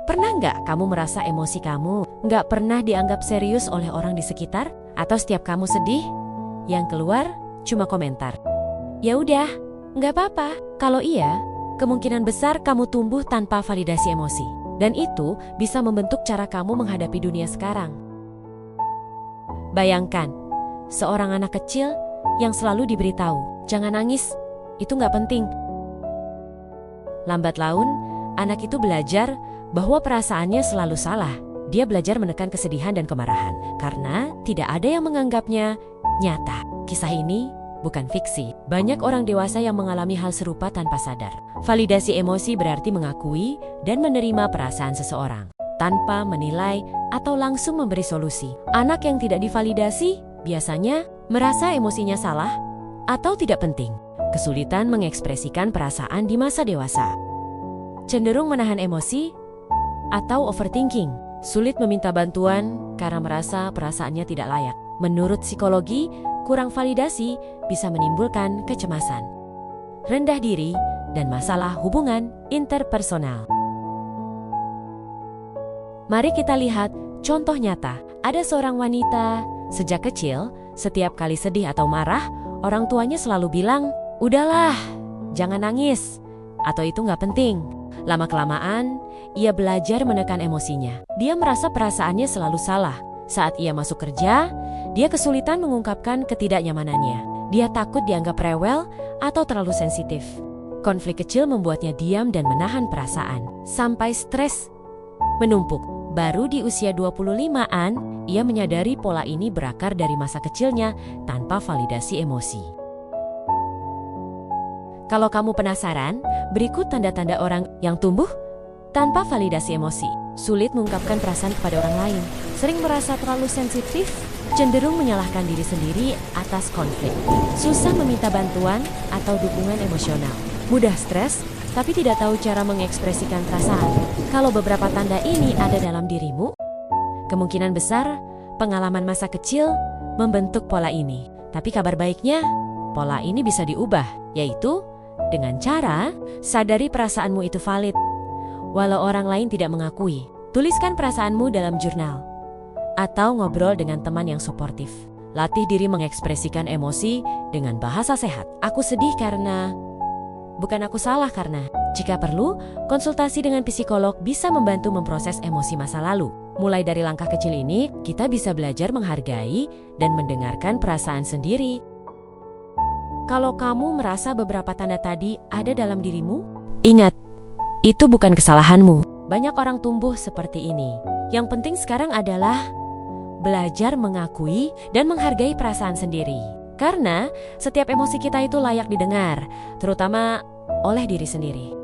Pernah nggak kamu merasa emosi kamu nggak pernah dianggap serius oleh orang di sekitar? Atau setiap kamu sedih, yang keluar cuma komentar? Ya udah, nggak apa-apa. Kalau iya, kemungkinan besar kamu tumbuh tanpa validasi emosi. Dan itu bisa membentuk cara kamu menghadapi dunia sekarang. Bayangkan, seorang anak kecil yang selalu diberitahu, jangan nangis, itu nggak penting. Lambat laun, anak itu belajar bahwa perasaannya selalu salah. Dia belajar menekan kesedihan dan kemarahan karena tidak ada yang menganggapnya nyata. Kisah ini bukan fiksi. Banyak orang dewasa yang mengalami hal serupa tanpa sadar. Validasi emosi berarti mengakui dan menerima perasaan seseorang tanpa menilai atau langsung memberi solusi. Anak yang tidak divalidasi biasanya merasa emosinya salah atau tidak penting. Kesulitan mengekspresikan perasaan di masa dewasa. Cenderung menahan emosi atau overthinking. Sulit meminta bantuan karena merasa perasaannya tidak layak. Menurut psikologi, kurang validasi bisa menimbulkan kecemasan, rendah diri, dan masalah hubungan interpersonal. Mari kita lihat contoh nyata. Ada seorang wanita, sejak kecil, setiap kali sedih atau marah, orang tuanya selalu bilang, "Udahlah, jangan nangis," atau "itu nggak penting." Lama-kelamaan, ia belajar menekan emosinya. Dia merasa perasaannya selalu salah. Saat ia masuk kerja, dia kesulitan mengungkapkan ketidaknyamanannya. Dia takut dianggap rewel atau terlalu sensitif. Konflik kecil membuatnya diam dan menahan perasaan, sampai stres menumpuk. Baru di usia 25-an, ia menyadari pola ini berakar dari masa kecilnya tanpa validasi emosi. Kalau kamu penasaran, berikut tanda-tanda orang yang tumbuh tanpa validasi emosi. Sulit mengungkapkan perasaan kepada orang lain, sering merasa terlalu sensitif, cenderung menyalahkan diri sendiri atas konflik, susah meminta bantuan atau dukungan emosional, mudah stres, tapi tidak tahu cara mengekspresikan perasaan. Kalau beberapa tanda ini ada dalam dirimu, kemungkinan besar pengalaman masa kecil membentuk pola ini. Tapi kabar baiknya, pola ini bisa diubah, yaitu dengan cara sadari perasaanmu itu valid, walau orang lain tidak mengakui. Tuliskan perasaanmu dalam jurnal, atau ngobrol dengan teman yang suportif. Latih diri mengekspresikan emosi dengan bahasa sehat. Aku sedih karena, bukan aku salah karena. Jika perlu, konsultasi dengan psikolog bisa membantu memproses emosi masa lalu. Mulai dari langkah kecil ini, kita bisa belajar menghargai dan mendengarkan perasaan sendiri. Kalau kamu merasa beberapa tanda tadi ada dalam dirimu, ingat, itu bukan kesalahanmu. Banyak orang tumbuh seperti ini. Yang penting sekarang adalah belajar mengakui dan menghargai perasaan sendiri. Karena setiap emosi kita itu layak didengar, terutama oleh diri sendiri.